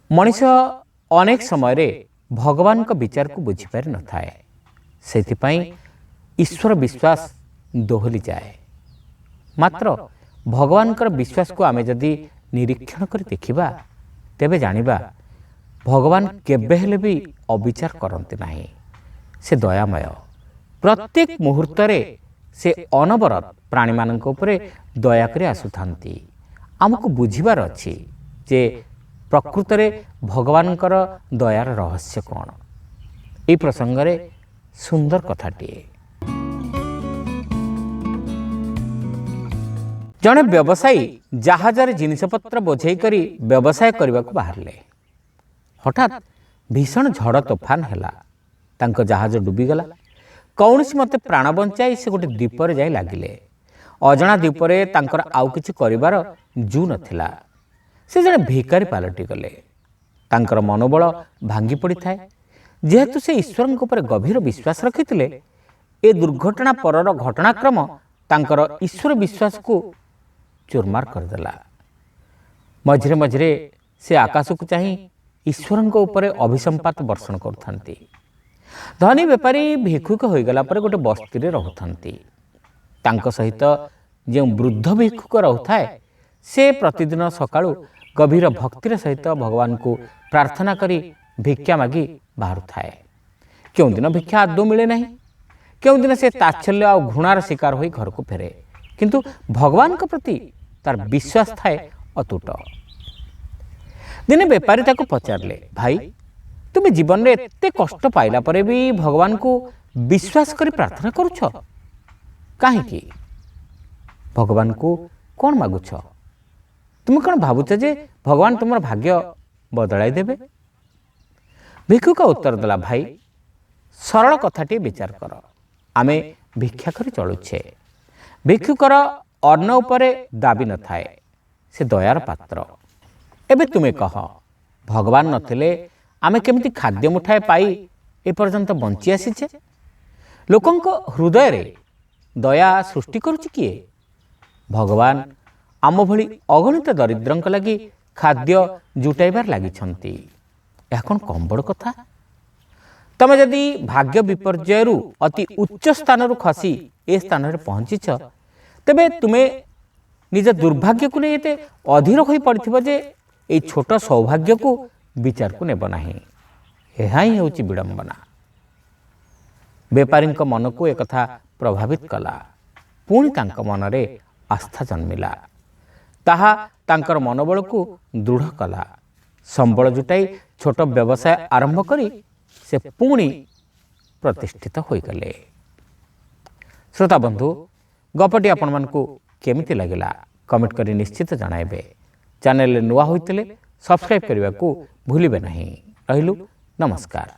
मनीष अनेक समय भगवान का विचार को बुझीपारि न थाए से ईश्वर विश्वास दोहली जाए। मात्र भगवान विश्वास को आमे जदि निरीक्षण कर देखिबा तेबे जानिबा भगवान केबे भी अविचार करते नहीं। से दयामय प्रत्येक मुहूर्त से अनवरत प्राणी मानक उपरे दया करे आसुथांती। आमको बुझिबार अछि जे प्रकृत में भगवान दयार रहस्य कौन। ए प्रसंग रे सुंदर कथाटीए। जड़े व्यवसायी जहाज़ जिनपतर बोझे करी व्यवसाय करने को बाहरले। हठात भीषण झड़ तोफान हैला। तांको जहाज डूबीगला। कौन मते प्राण बंचाई से गोटे द्वीपर जाई लागिले। अजणा द्वीपर तांकर आउ किछि करिवार जू नथिला। से जड़े भिकारी पलटि गले। तांकर मनोबल भांगी पड़ी थाए। जेहेतु से ईश्वर ऊपर गभीर विश्वास रखिथिले ए दुर्घटना परर घटनाक्रम तांकर ईश्वर विश्वास को चूरमार करदेला। मझिरे मझिरे से आकाश को चाही ईश्वर ऊपर अभिसंपात वर्षण करथांती। धनी बेपारी भिक्षुक हो गला पर गोटे बस्ती रे रहथांती। तांको सहित जे वृद्ध भिक्षुक रहथाए से प्रतिदिन सकाळु गभीर भक्तिर सहित भगवान को प्रार्थना करी भिक्षा मागी बाहर थाए। क्यों दिन भिक्षा आदौ मिले नहीं। क्यों दिन से ताच्छल्य आ घृणार शिकार होई घर को फेरे। किंतु भगवान के प्रति तार विश्वास थाए अतुट। दिने बेपारी ताको पचारले, भाई तुम जीवन में एते कष्ट पाइला परे भी भगवान को विश्वास करी प्रार्थना करुछ काहेकि? भगवान को कौन मागुछ? तुम कौन भावुच जे भगवान तुम भाग्य बदलाई देबे? भिक्षुक उत्तर देला, भाई सरल कथाटी विचार कर। आमे भिक्षा करी चलुछे। भिक्षुकर अन्न उपरे दाबी न थाए। से दयार पात्र। एबे तुमे कह भगवान नथिले आमे केमिति खाद्य मुठाए पाई ए पर्यंत बंची आसीछे? लोकंक हृदय रे दया सृष्टि करुछि किए? भगवान आम भली अगणित दरिद्रंक लगी खाद्य जुटाइबार लागिछंती। यह कौन कम बड़ कथा? तमे जदि भाग्य विपर्ययरु अति उच्च स्थान खसी ए स्थान रे पहुंचीछ तेबे तुमे निज दुर्भाग्य को नहीं एते अधीर होई पड़िथिबो जे ए छोट सौभाग्य को विचार को नेब नाही। एहा ही होची विडंबना। बेपारी मन को एक कथा प्रभावित कला। पुणी तांक मन रे आस्था जन्मिला। ताहा तांकर मनोबल को दृढ़ कला। संबल जुटाई छोट व्यवसाय आरंभ करी से पुणी प्रतिष्ठित होई गले। श्रोता बंधु गपटी आपण मानकु केमिति लागिला कमेंट करी निश्चित जणाइबे। चैनल नुआ होइतले सब्सक्राइब करने को भूलिबे नहीं। रहिलु नमस्कार।